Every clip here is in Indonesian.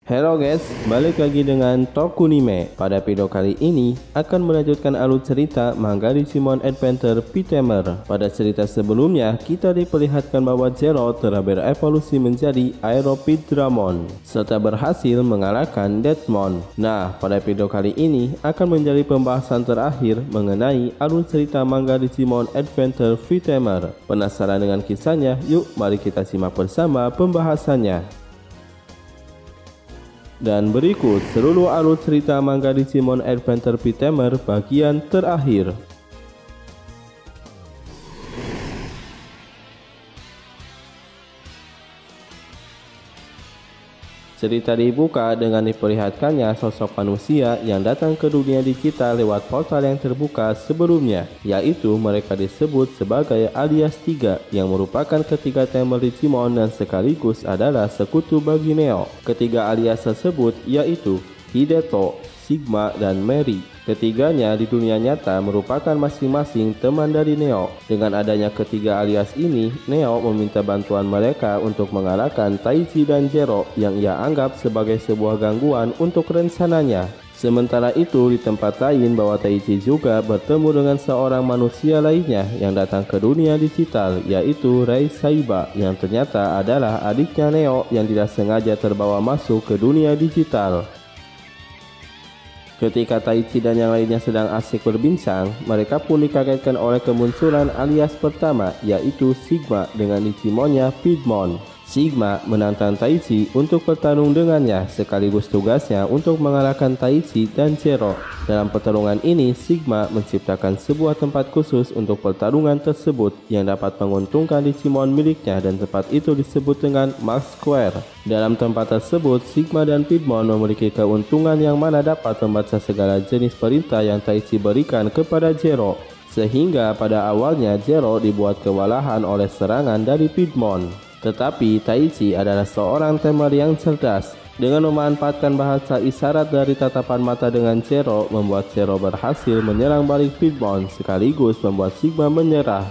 Halo guys, balik lagi dengan Tokunime. Pada video kali ini akan melanjutkan alur cerita manga Digimon Adventure P-Tamer. Pada cerita sebelumnya kita diperlihatkan bahwa Zero telah berevolusi menjadi Aeropidramon serta berhasil mengalahkan Deathmon. Nah, pada video kali ini akan menjadi pembahasan terakhir mengenai alur cerita manga Digimon Adventure P-Tamer. Penasaran dengan kisahnya? Yuk mari kita simak bersama pembahasannya. Dan berikut seluruh alur cerita manga Digimon Adventure P-Tamer bagian terakhir. Cerita dibuka dengan diperlihatkannya sosok manusia yang datang ke dunia digital lewat portal yang terbuka sebelumnya, yaitu mereka disebut sebagai Alias 3 yang merupakan ketiga Tamer Digimon dan sekaligus adalah sekutu bagi Neo. Ketiga alias tersebut yaitu Hideto, Sigma, dan Mary. Ketiganya di dunia nyata merupakan masing-masing teman dari Neo. Dengan adanya ketiga alias ini, Neo meminta bantuan mereka untuk mengalahkan Taichi dan Zero yang ia anggap sebagai sebuah gangguan untuk rencananya. Sementara itu, di tempat lain bahwa Taichi juga bertemu dengan seorang manusia lainnya yang datang ke dunia digital, yaitu Rei Saiba, yang ternyata adalah adiknya Neo yang tidak sengaja terbawa masuk ke dunia digital. Ketika Taichi dan yang lainnya sedang asik berbincang, mereka pun dikagetkan oleh kemunculan alias pertama, yaitu Sigma dengan Digimonnya Pidmon. Sigma menantang Taichi untuk bertarung dengannya, sekaligus tugasnya untuk mengalahkan Taichi dan Zero. Dalam pertarungan ini, Sigma menciptakan sebuah tempat khusus untuk pertarungan tersebut yang dapat menguntungkan Digimon miliknya, dan tempat itu disebut dengan Max Square. Dalam tempat tersebut, Sigma dan Pidmon memiliki keuntungan yang mana dapat membaca segala jenis perintah yang Taichi berikan kepada Zero. Sehingga pada awalnya Zero dibuat kewalahan oleh serangan dari Pidmon. Tetapi Taichi adalah seorang Tamer yang cerdas. Dengan memanfaatkan bahasa isyarat dari tatapan mata dengan Zero, membuat Zero berhasil menyerang balik Pidmon sekaligus membuat Sigma menyerah.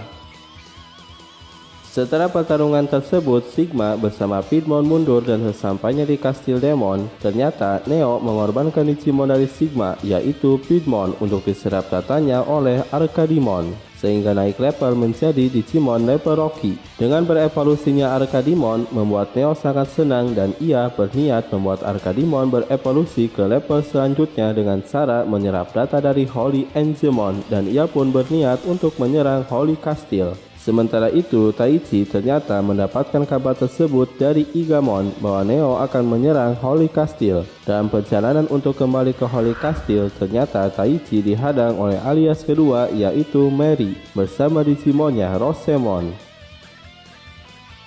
Setelah pertarungan tersebut, Sigma bersama Pidmon mundur dan sesampainya di Kastil Demon, ternyata Neo mengorbankan Digimon dari Sigma, yaitu Pidmon, untuk diserap datanya oleh Arcadimon, sehingga naik level menjadi Digimon level Rocky. Dengan berevolusinya Arcadimon membuat Neo sangat senang dan ia berniat membuat Arcadimon berevolusi ke level selanjutnya dengan cara menyerap data dari Holy Angemon, dan ia pun berniat untuk menyerang Holy Castle. Sementara itu, Taichi ternyata mendapatkan kabar tersebut dari Igamon bahwa Neo akan menyerang Holy Castle. Dalam perjalanan untuk kembali ke Holy Castle, ternyata Taichi dihadang oleh alias kedua, yaitu Mary bersama Digimonnya Rosemon.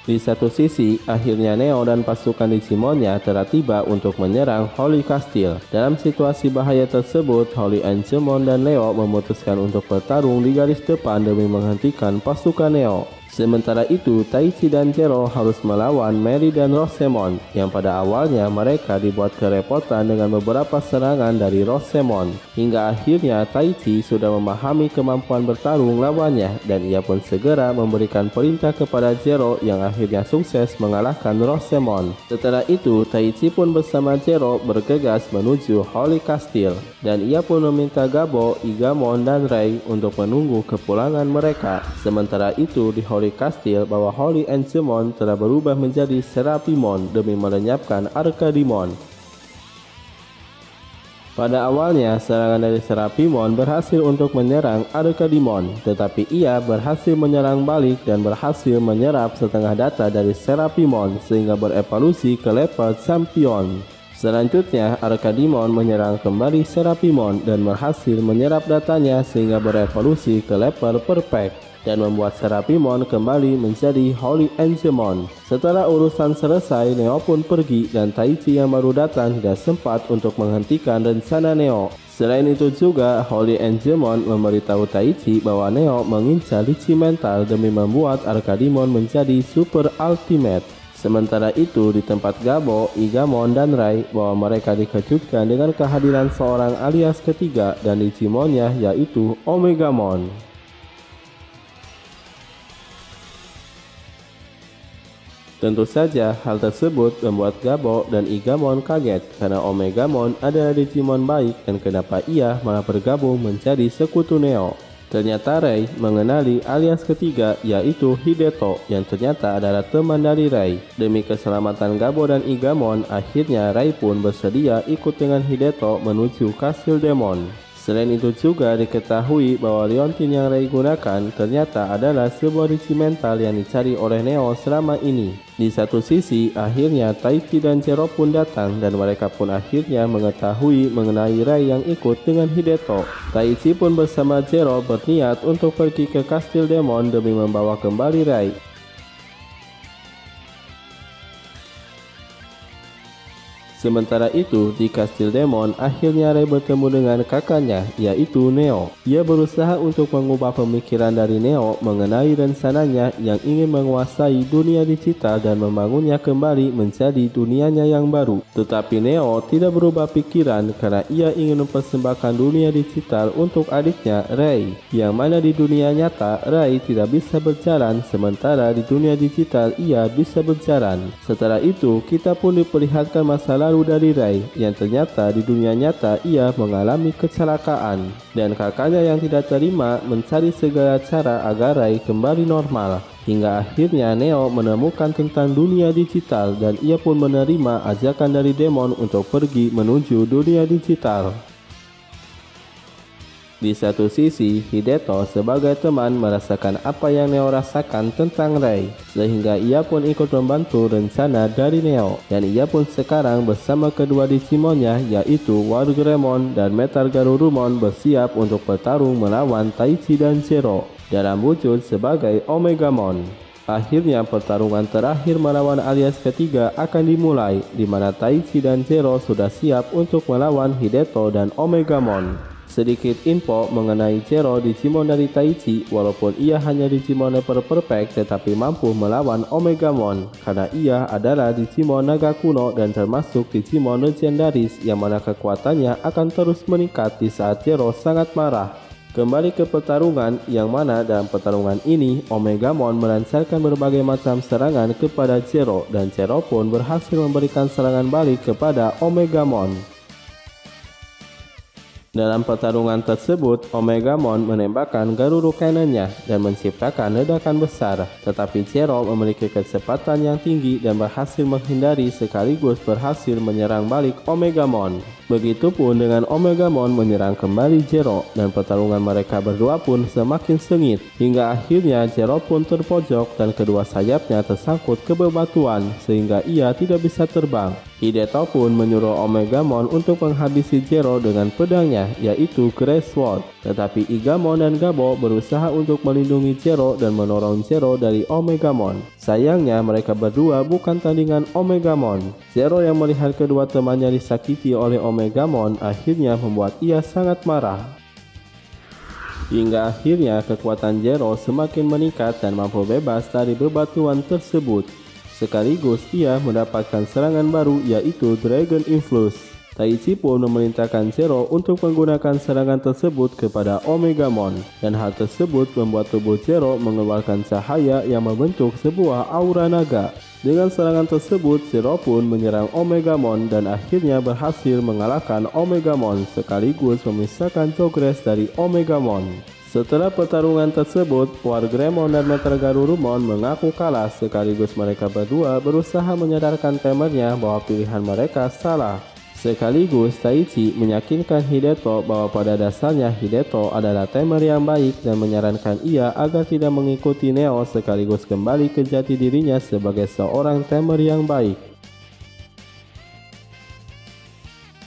Di satu sisi, akhirnya Neo dan pasukan Digimonnya telah tiba untuk menyerang Holy Castle. Dalam situasi bahaya tersebut, Holy Angemon dan Neo memutuskan untuk bertarung di garis depan demi menghentikan pasukan Neo. Sementara itu, Taichi dan Zero harus melawan Mary dan Rosemon, yang pada awalnya mereka dibuat kerepotan dengan beberapa serangan dari Rosemon. Hingga akhirnya Taichi sudah memahami kemampuan bertarung lawannya, dan ia pun segera memberikan perintah kepada Zero yang akhirnya sukses mengalahkan Rosemon. Setelah itu, Taichi pun bersama Zero bergegas menuju Holy Castle, dan ia pun meminta Gabo, Igamon, dan Rei untuk menunggu kepulangan mereka. Sementara itu, di Holy Castle bahwa Holy Angemon telah berubah menjadi Serapimon demi melenyapkan Arcadimon. Pada awalnya, serangan dari Serapimon berhasil untuk menyerang Arcadimon, tetapi ia berhasil menyerang balik dan berhasil menyerap setengah data dari Serapimon sehingga berevolusi ke level Champion. Selanjutnya, Arcadimon menyerang kembali Serapimon dan berhasil menyerap datanya sehingga berevolusi ke level Perfect dan membuat Serapimon kembali menjadi Holy Angemon. Setelah urusan selesai, Neo pun pergi dan Taichi yang baru datang tidak sempat untuk menghentikan rencana Neo. Selain itu juga, Holy Angemon memberitahu Taichi bahwa Neo mengincar Digi Mental demi membuat Arcadimon menjadi Super Ultimate. Sementara itu, di tempat Gabo, Igamon, dan Rai bahwa mereka dikejutkan dengan kehadiran seorang alias ketiga dan Digimonnya, yaitu Omegamon. Tentu saja hal tersebut membuat Gabo dan Igamon kaget karena Omegamon adalah Digimon baik dan kenapa ia malah bergabung menjadi sekutu Neo. Ternyata Rei mengenali alias ketiga yaitu Hideto yang ternyata adalah teman dari Rei. Demi keselamatan Gabo dan Igamon, akhirnya Rei pun bersedia ikut dengan Hideto menuju Kastil Demon. Selain itu juga diketahui bahwa Leontin yang Rei gunakan ternyata adalah sebuah rigi mental yang dicari oleh Neo selama ini. Di satu sisi, akhirnya Taichi dan Zero pun datang dan mereka pun akhirnya mengetahui mengenai Rei yang ikut dengan Hideto. Taichi pun bersama Zero berniat untuk pergi ke Kastil Demon demi membawa kembali Rei. Sementara itu, di Kastil Demon, akhirnya Rei bertemu dengan kakaknya, yaitu Neo. Ia berusaha untuk mengubah pemikiran dari Neo mengenai rencananya yang ingin menguasai dunia digital dan membangunnya kembali menjadi dunianya yang baru. Tetapi Neo tidak berubah pikiran karena ia ingin mempersembahkan dunia digital untuk adiknya, Rei. Yang mana di dunia nyata, Rei tidak bisa berjalan, sementara di dunia digital ia bisa berjalan. Setelah itu, kita pun diperlihatkan masalah lalu dari Rei yang ternyata di dunia nyata ia mengalami kecelakaan dan kakaknya yang tidak terima mencari segala cara agar Rei kembali normal hingga akhirnya Neo menemukan tentang dunia digital dan ia pun menerima ajakan dari Demon untuk pergi menuju dunia digital. Di satu sisi, Hideto sebagai teman merasakan apa yang Neo rasakan tentang Rei, sehingga ia pun ikut membantu rencana dari Neo, dan ia pun sekarang bersama kedua Digimonnya yaitu Wargreymon dan Metal Garurumon bersiap untuk bertarung melawan Taichi dan Zero dalam wujud sebagai Omegamon. Akhirnya pertarungan terakhir melawan alias ketiga akan dimulai, di mana Taichi dan Zero sudah siap untuk melawan Hideto dan Omegamon. Sedikit info mengenai Zero, Digimon dari Taichi, walaupun ia hanya Digimon level perfect tetapi mampu melawan Omegamon karena ia adalah Digimon naga kuno dan termasuk Digimon legendaris yang mana kekuatannya akan terus meningkat di saat Zero sangat marah. Kembali ke pertarungan yang mana dalam pertarungan ini Omegamon melancarkan berbagai macam serangan kepada Zero dan Zero pun berhasil memberikan serangan balik kepada Omegamon. Dalam pertarungan tersebut, Omegamon menembakkan Garuru Cannon-nya dan menciptakan ledakan besar, tetapi Zero memiliki kecepatan yang tinggi dan berhasil menghindari sekaligus berhasil menyerang balik Omegamon. Begitupun dengan Omegamon menyerang kembali Zero dan pertarungan mereka berdua pun semakin sengit hingga akhirnya Zero pun terpojok dan kedua sayapnya tersangkut ke bebatuan sehingga ia tidak bisa terbang. Hideto pun menyuruh Omegamon untuk menghabisi Zero dengan pedangnya yaitu Grey Sword, tetapi Igamon dan Gabo berusaha untuk melindungi Zero dan menolong Zero dari Omegamon. Sayangnya mereka berdua bukan tandingan Omegamon. Zero yang melihat kedua temannya disakiti oleh Omegamon akhirnya membuat ia sangat marah. Hingga akhirnya kekuatan Zero semakin meningkat dan mampu bebas dari bebatuan tersebut. Sekaligus ia mendapatkan serangan baru yaitu Dragon Influx. Taichi pun memerintahkan Zero untuk menggunakan serangan tersebut kepada Omegamon dan hal tersebut membuat tubuh Zero mengeluarkan cahaya yang membentuk sebuah aura naga. Dengan serangan tersebut Zero pun menyerang Omegamon dan akhirnya berhasil mengalahkan Omegamon sekaligus memisahkan Jogres dari Omegamon. Setelah pertarungan tersebut, Wargreymon dan Metal Garurumon mengaku kalah sekaligus mereka berdua berusaha menyadarkan temernya bahwa pilihan mereka salah. Sekaligus Taichi meyakinkan Hideto bahwa pada dasarnya Hideto adalah temer yang baik dan menyarankan ia agar tidak mengikuti Neo sekaligus kembali ke jati dirinya sebagai seorang temer yang baik.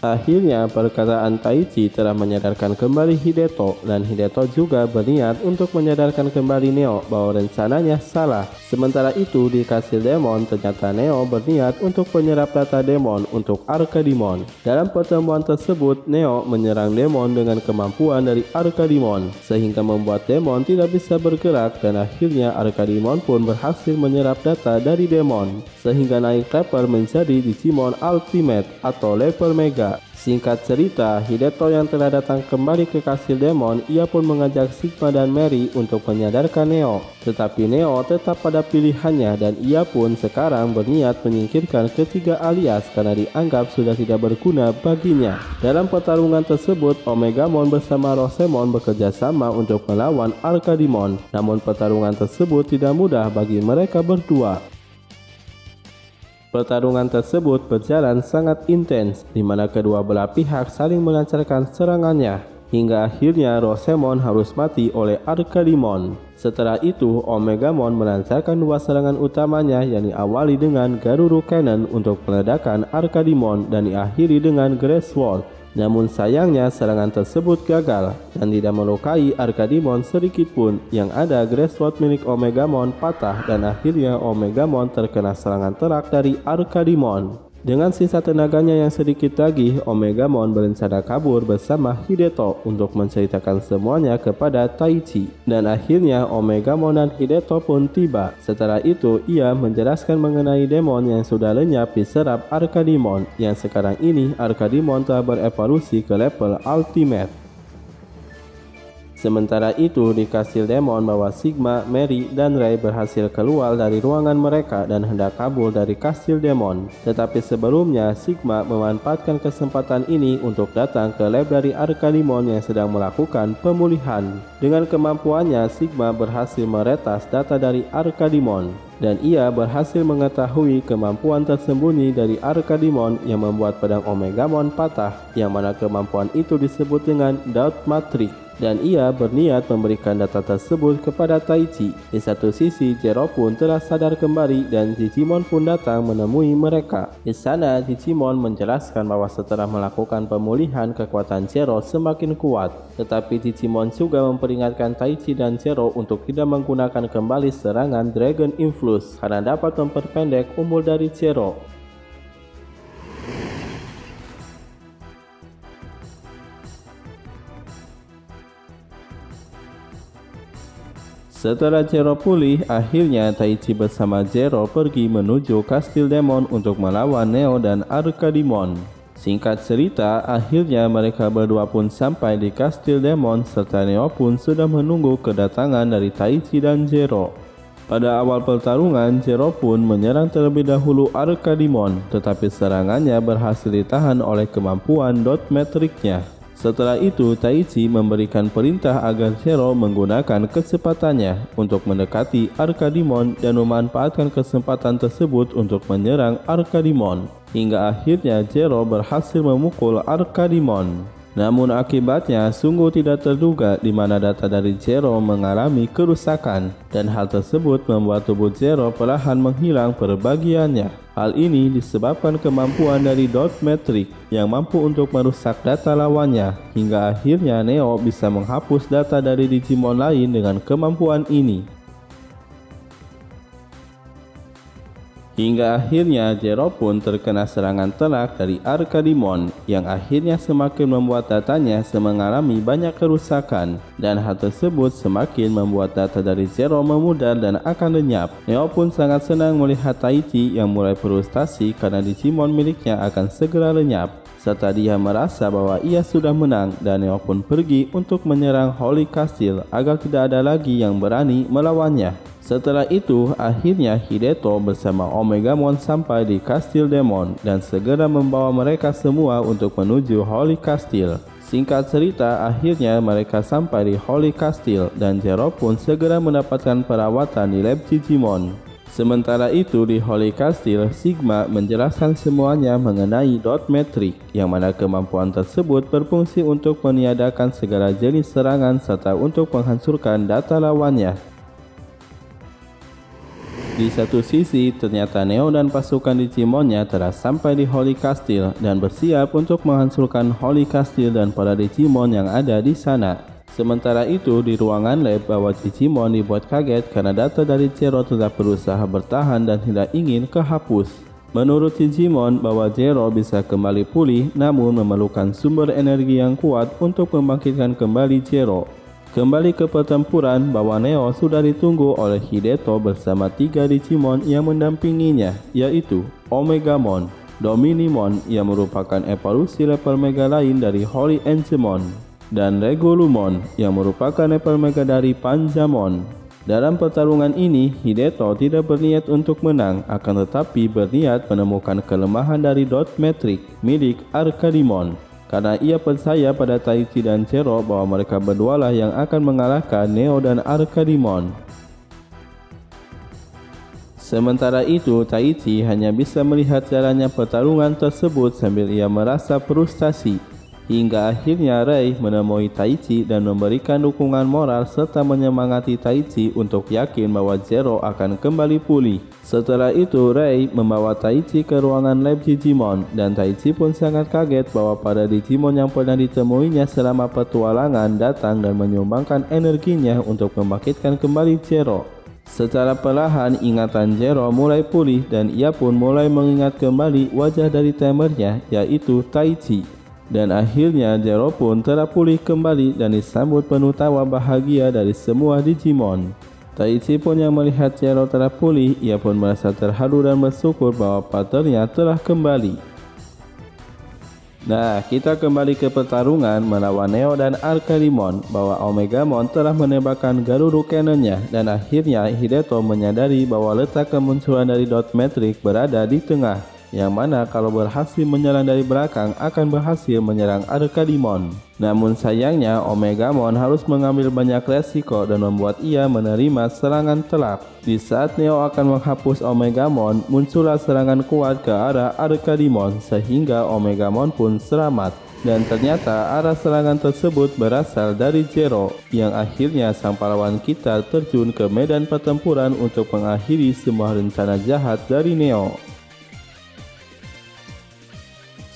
Akhirnya perkataan Taichi telah menyadarkan kembali Hideto dan Hideto juga berniat untuk menyadarkan kembali Neo bahwa rencananya salah. Sementara itu di Kastil Demon ternyata Neo berniat untuk menyerap data Demon untuk Arcademon. Dalam pertemuan tersebut Neo menyerang Demon dengan kemampuan dari Arcademon sehingga membuat Demon tidak bisa bergerak dan akhirnya Arcademon pun berhasil menyerap data dari Demon sehingga naik level menjadi Digimon Ultimate atau level Mega. juga. Singkat cerita, Hideto yang telah datang kembali ke kastil demon, ia pun mengajak Sigma dan Mary untuk menyadarkan Neo. Tetapi Neo tetap pada pilihannya dan ia pun sekarang berniat menyingkirkan ketiga alias karena dianggap sudah tidak berguna baginya. Dalam pertarungan tersebut, Omegamon bersama Rosemon bekerja sama untuk melawan Arcadimon. Namun pertarungan tersebut tidak mudah bagi mereka berdua. Pertarungan tersebut berjalan sangat intens, di mana kedua belah pihak saling melancarkan serangannya, hingga akhirnya Rosemon harus mati oleh Arcadimon. Setelah itu, Omegamon melancarkan dua serangan utamanya yang diawali dengan Garuru Cannon untuk meledakan Arcadimon dan diakhiri dengan Grace Sword. Namun sayangnya serangan tersebut gagal dan tidak melukai Arcadimon sedikitpun. Yang ada Grace Sword milik Omegamon patah dan akhirnya Omegamon terkena serangan telak dari Arcadimon. Dengan sisa tenaganya yang sedikit lagi, Omegamon berencana kabur bersama Hideto untuk menceritakan semuanya kepada Taichi. Dan akhirnya Omegamon dan Hideto pun tiba. Setelah itu, ia menjelaskan mengenai demon yang sudah lenyap diserap Arcadimon, yang sekarang ini Arcadimon telah berevolusi ke level Ultimate. Sementara itu, di kastil demon bahwa Sigma, Mary, dan Ray berhasil keluar dari ruangan mereka dan hendak kabur dari kastil demon. Tetapi sebelumnya, Sigma memanfaatkan kesempatan ini untuk datang ke lab dari Arcadimon yang sedang melakukan pemulihan. Dengan kemampuannya, Sigma berhasil meretas data dari Arcadimon. Dan ia berhasil mengetahui kemampuan tersembunyi dari Arcadimon yang membuat pedang Omegamon patah, yang mana kemampuan itu disebut dengan Dot Matrix. Dan ia berniat memberikan data tersebut kepada Taichi. Di satu sisi, Zero pun telah sadar kembali dan Digimon pun datang menemui mereka. Di sana, Digimon menjelaskan bahwa setelah melakukan pemulihan, kekuatan Zero semakin kuat. Tetapi Digimon juga memperingatkan Taichi dan Zero untuk tidak menggunakan kembali serangan Dragon Influx karena dapat memperpendek umur dari Zero. Setelah Zero pulih, akhirnya Taichi bersama Zero pergi menuju kastil demon untuk melawan Neo dan Arcadimon. Singkat cerita, akhirnya mereka berdua pun sampai di kastil demon serta Neo pun sudah menunggu kedatangan dari Taichi dan Zero. Pada awal pertarungan, Zero pun menyerang terlebih dahulu Arcadimon, tetapi serangannya berhasil ditahan oleh kemampuan Dot Matrix-nya. Setelah itu, Taichi memberikan perintah agar Zero menggunakan kecepatannya untuk mendekati Arcadimon dan memanfaatkan kesempatan tersebut untuk menyerang Arcadimon. Hingga akhirnya Zero berhasil memukul Arcadimon. Namun akibatnya sungguh tidak terduga di mana data dari Zero mengalami kerusakan dan hal tersebut membuat tubuh Zero perlahan menghilang perbagiannya. Hal ini disebabkan kemampuan dari Dot Matrix yang mampu untuk merusak data lawannya hingga akhirnya Neo bisa menghapus data dari Digimon lain dengan kemampuan ini. Hingga akhirnya Zero pun terkena serangan telak dari Arcadimon yang akhirnya semakin membuat datanya mengalami banyak kerusakan dan hal tersebut semakin membuat data dari Zero memudar dan akan lenyap. Neo pun sangat senang melihat Taichi yang mulai frustasi karena Digimon miliknya akan segera lenyap serta dia merasa bahwa ia sudah menang dan Neo pun pergi untuk menyerang Holy Castle agar tidak ada lagi yang berani melawannya. Setelah itu, akhirnya Hideto bersama Omegamon sampai di kastil demon dan segera membawa mereka semua untuk menuju Holy Castle. Singkat cerita, akhirnya mereka sampai di Holy Castle dan Zero pun segera mendapatkan perawatan di lab Digimon. Sementara itu di Holy Castle, Sigma menjelaskan semuanya mengenai Dot Matrix, yang mana kemampuan tersebut berfungsi untuk meniadakan segala jenis serangan serta untuk menghancurkan data lawannya. Di satu sisi, ternyata Neo dan pasukan Digimonnya telah sampai di Holy Castle dan bersiap untuk menghancurkan Holy Castle dan para Digimon yang ada di sana. Sementara itu, di ruangan lab bahwa Digimon dibuat kaget karena data dari Zero tetap berusaha bertahan dan tidak ingin kehapus. Menurut Digimon bahwa Zero bisa kembali pulih namun memerlukan sumber energi yang kuat untuk membangkitkan kembali Zero. Kembali ke pertempuran bahwa Neo sudah ditunggu oleh Hideto bersama 3 Digimon yang mendampinginya, yaitu Omegamon, Dominimon yang merupakan evolusi level mega lain dari Holy Angemon, dan Regulumon yang merupakan level mega dari Panzamon. Dalam pertarungan ini, Hideto tidak berniat untuk menang, akan tetapi berniat menemukan kelemahan dari Dot Matrix milik Arcadimon, karena ia percaya pada Taichi dan Zero bahwa mereka berdualah yang akan mengalahkan Neo dan Arcadimon. Sementara itu, Taichi hanya bisa melihat jalannya pertarungan tersebut sambil ia merasa frustasi. Hingga akhirnya Rei menemui Taichi dan memberikan dukungan moral serta menyemangati Taichi untuk yakin bahwa Zero akan kembali pulih. Setelah itu, Rei membawa Taichi ke ruangan lab Digimon, dan Taichi pun sangat kaget bahwa para Digimon yang pernah ditemuinya selama petualangan datang dan menyumbangkan energinya untuk membangkitkan kembali Zero. Secara perlahan ingatan Zero mulai pulih dan ia pun mulai mengingat kembali wajah dari tamernya, yaitu Taichi. Dan akhirnya Zero pun telah pulih kembali dan disambut penuh tawa bahagia dari semua Digimon. Taichi pun yang melihat Zero telah pulih, ia pun merasa terharu dan bersyukur bahwa partnernya telah kembali. Nah, kita kembali ke pertarungan melawan Neo dan Arcadimon bahwa Omegamon telah menembakkan Garuru Cannonnya, dan akhirnya Hideto menyadari bahwa letak kemunculan dari Dot Matrix berada di tengah, yang mana kalau berhasil menyerang dari belakang akan berhasil menyerang Arcadimon. Namun sayangnya Omegamon harus mengambil banyak resiko dan membuat ia menerima serangan telak. Di saat Neo akan menghapus Omegamon, muncullah serangan kuat ke arah Arcadimon sehingga Omegamon pun selamat. Dan ternyata arah serangan tersebut berasal dari Zero, yang akhirnya sang pahlawan kita terjun ke medan pertempuran untuk mengakhiri semua rencana jahat dari Neo.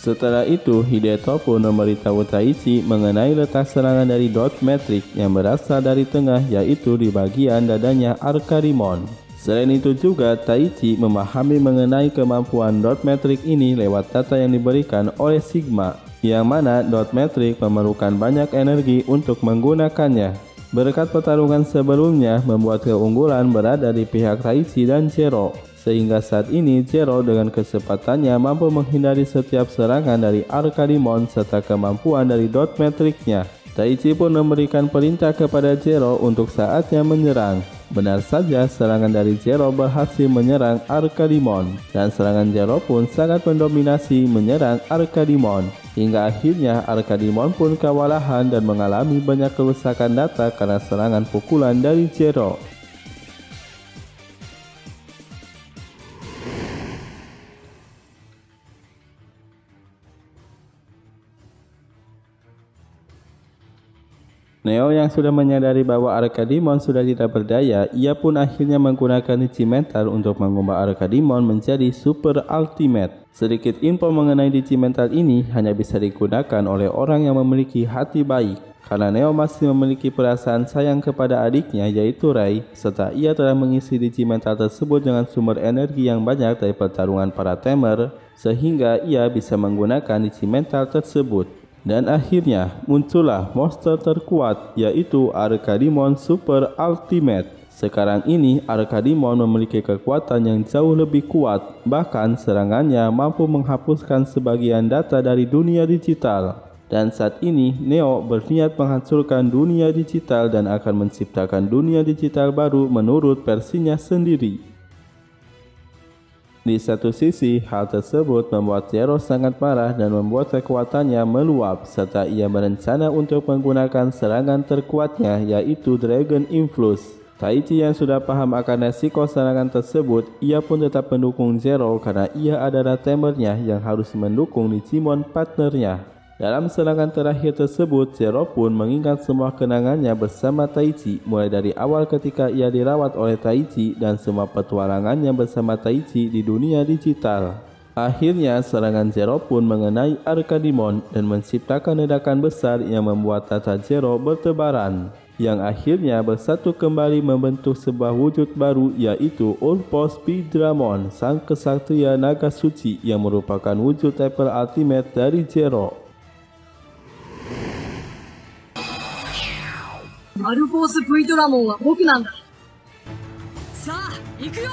Setelah itu, Hideto pun memberitahu Taichi mengenai letak serangan dari Dot Matrix yang berasal dari tengah, yaitu di bagian dadanya Arcadimon. Selain itu juga, Taichi memahami mengenai kemampuan Dot Matrix ini lewat data yang diberikan oleh Sigma, yang mana Dot Matrix memerlukan banyak energi untuk menggunakannya. Berkat pertarungan sebelumnya membuat keunggulan berada di pihak Taichi dan Zero, sehingga saat ini Zero dengan kecepatannya mampu menghindari setiap serangan dari Arcadimon serta kemampuan dari Dot Matrix-nya. Taichi pun memberikan perintah kepada Zero untuk saatnya menyerang. Benar saja, serangan dari Zero berhasil menyerang Arcadimon, dan serangan Zero pun sangat mendominasi menyerang Arcadimon. Hingga akhirnya Arcadimon pun kewalahan dan mengalami banyak kerusakan data karena serangan pukulan dari Zero. Neo yang sudah menyadari bahwa Arcadimon sudah tidak berdaya, ia pun akhirnya menggunakan Ichi Mental untuk mengubah Arcadimon menjadi Super Ultimate. Sedikit info mengenai Ichi Mental ini hanya bisa digunakan oleh orang yang memiliki hati baik, karena Neo masih memiliki perasaan sayang kepada adiknya yaitu Rei, serta ia telah mengisi Ichi Mental tersebut dengan sumber energi yang banyak dari pertarungan para Tamer, sehingga ia bisa menggunakan Ichi Mental tersebut. Dan akhirnya muncullah monster terkuat, yaitu Arcadimon Super Ultimate. Sekarang ini Arcadimon memiliki kekuatan yang jauh lebih kuat, bahkan serangannya mampu menghapuskan sebagian data dari dunia digital. Dan saat ini Neo berniat menghancurkan dunia digital dan akan menciptakan dunia digital baru menurut versinya sendiri. Di satu sisi, hal tersebut membuat Zero sangat marah dan membuat kekuatannya meluap, serta ia berencana untuk menggunakan serangan terkuatnya, yaitu Dragon Influx. Taichi yang sudah paham akan resiko serangan tersebut, ia pun tetap mendukung Zero karena ia adalah tamernya yang harus mendukung Digimon partnernya. Dalam serangan terakhir tersebut, Zero pun mengingat semua kenangannya bersama Taichi, mulai dari awal ketika ia dirawat oleh Taichi dan semua petualangannya bersama Taichi di dunia digital. Akhirnya serangan Zero pun mengenai Arcadimon dan menciptakan ledakan besar yang membuat data Zero bertebaran, yang akhirnya bersatu kembali membentuk sebuah wujud baru, yaitu Ulpos Pidramon, sang kesatria naga suci yang merupakan wujud level ultimate dari Zero. Ulpos Pidramon は僕なんだ。さあ、行くよ。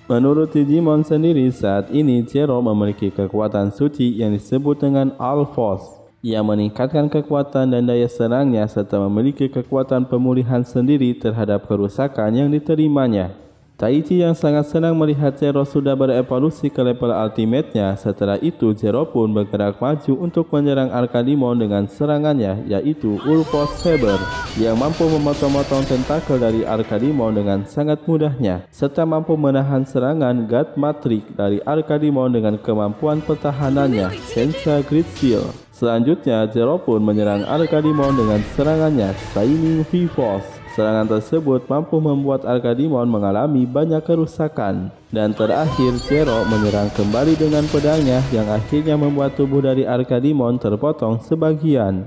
Menurut Digimon sendiri, saat ini Zero memiliki kekuatan suci yang disebut dengan All Force. Ia meningkatkan kekuatan dan daya serangnya serta memiliki kekuatan pemulihan sendiri terhadap kerusakan yang diterimanya. Taichi yang sangat senang melihat Zero sudah berevolusi ke level ultimate-nya. Setelah itu, Zero pun bergerak maju untuk menyerang Arcanimon dengan serangannya, yaitu Ulpos Saber, yang mampu memotong-motong tentakel dari Arcanimon dengan sangat mudahnya, serta mampu menahan serangan God Matrix dari Arcanimon dengan kemampuan pertahanannya, Senza Great Seal. Selanjutnya, Zero pun menyerang Arcanimon dengan serangannya, Shining V-Force. Serangan tersebut mampu membuat Arcanimon mengalami banyak kerusakan. Dan terakhir, Zero menyerang kembali dengan pedangnya yang akhirnya membuat tubuh dari Arcanimon terpotong sebagian.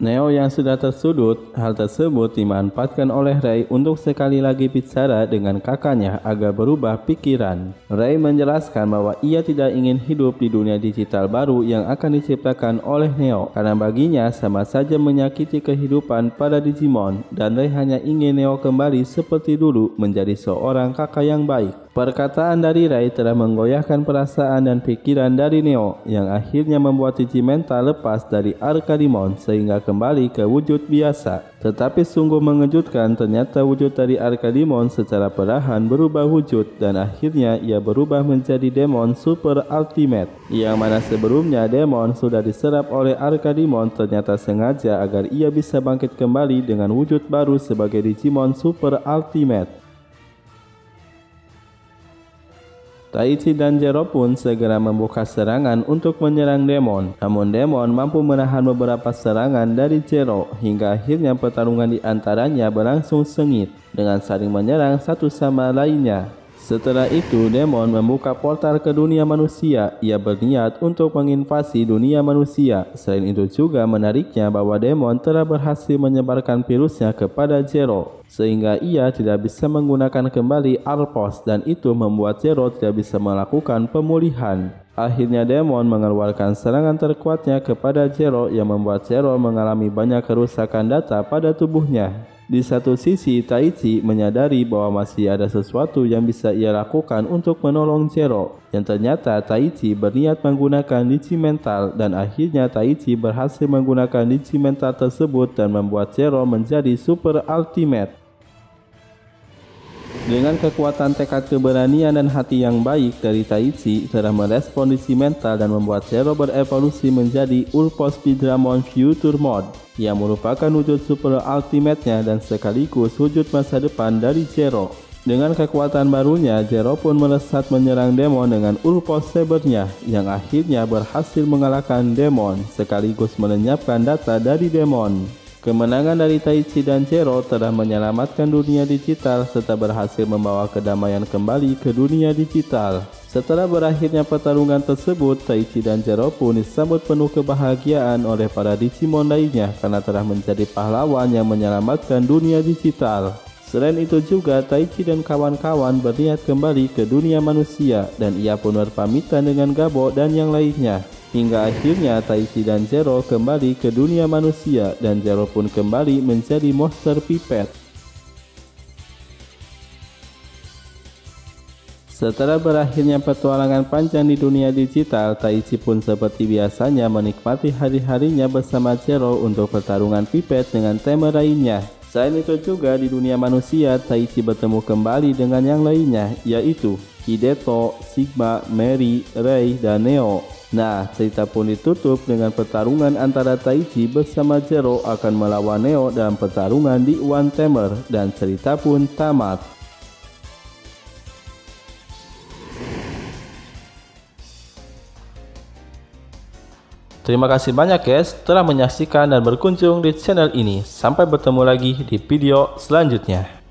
Neo yang sudah tersudut, hal tersebut dimanfaatkan oleh Ray untuk sekali lagi bicara dengan kakaknya agar berubah pikiran. Ray menjelaskan bahwa ia tidak ingin hidup di dunia digital baru yang akan diciptakan oleh Neo, karena baginya sama saja menyakiti kehidupan pada Digimon, dan Ray hanya ingin Neo kembali seperti dulu menjadi seorang kakak yang baik. Perkataan dari Ray telah menggoyahkan perasaan dan pikiran dari Neo, yang akhirnya membuat Digimental lepas dari Arcanimon sehingga kembali ke wujud biasa. Tetapi sungguh mengejutkan, ternyata wujud dari Arcanimon secara perlahan berubah wujud dan akhirnya ia berubah menjadi Demon Super Ultimate, yang mana sebelumnya Demon sudah diserap oleh Arcanimon ternyata sengaja agar ia bisa bangkit kembali dengan wujud baru sebagai Digimon Super Ultimate. Taichi dan Zero pun segera membuka serangan untuk menyerang Demon. Namun Demon mampu menahan beberapa serangan dari Zero hingga akhirnya pertarungan di antaranya berlangsung sengit dengan saling menyerang satu sama lainnya. Setelah itu, Demon membuka portal ke dunia manusia. Ia berniat untuk menginvasi dunia manusia. Selain itu juga menariknya bahwa Demon telah berhasil menyebarkan virusnya kepada Zero, sehingga ia tidak bisa menggunakan kembali Arpos, dan itu membuat Zero tidak bisa melakukan pemulihan. Akhirnya Demon mengeluarkan serangan terkuatnya kepada Zero yang membuat Zero mengalami banyak kerusakan data pada tubuhnya. Di satu sisi, Taichi menyadari bahwa masih ada sesuatu yang bisa ia lakukan untuk menolong Zero, yang ternyata Taichi berniat menggunakan Digimental, dan akhirnya Taichi berhasil menggunakan Digimental tersebut dan membuat Zero menjadi Super Ultimate. Dengan kekuatan tekad keberanian dan hati yang baik dari Taichi telah merespon Digimental dan membuat Zero berevolusi menjadi Ulpos Speedramon Future Mode, yang merupakan wujud super ultimate-nya dan sekaligus wujud masa depan dari Zero. Dengan kekuatan barunya, Zero pun melesat menyerang Demon dengan Ulpos Saber-nya, yang akhirnya berhasil mengalahkan Demon sekaligus melenyapkan data dari Demon. Kemenangan dari Taichi dan Zero telah menyelamatkan dunia digital serta berhasil membawa kedamaian kembali ke dunia digital. Setelah berakhirnya pertarungan tersebut, Taichi dan Zero pun disambut penuh kebahagiaan oleh para Digimon lainnya karena telah menjadi pahlawan yang menyelamatkan dunia digital. Selain itu juga, Taichi dan kawan-kawan berniat kembali ke dunia manusia dan ia pun berpamitan dengan Gabo dan yang lainnya. Hingga akhirnya Taichi dan Zero kembali ke dunia manusia dan Zero pun kembali menjadi monster pipet. Setelah berakhirnya petualangan panjang di dunia digital, Taichi pun seperti biasanya menikmati hari-harinya bersama Zero untuk pertarungan pipet dengan tema lainnya. Selain itu juga di dunia manusia, Taichi bertemu kembali dengan yang lainnya, yaitu Hideto, Sigma, Mary, Ray, dan Neo. Nah, cerita pun ditutup dengan pertarungan antara Taichi bersama Zero akan melawan Neo dalam pertarungan di One Tamer, dan cerita pun tamat. Terima kasih banyak guys telah menyaksikan dan berkunjung di channel ini. Sampai bertemu lagi di video selanjutnya.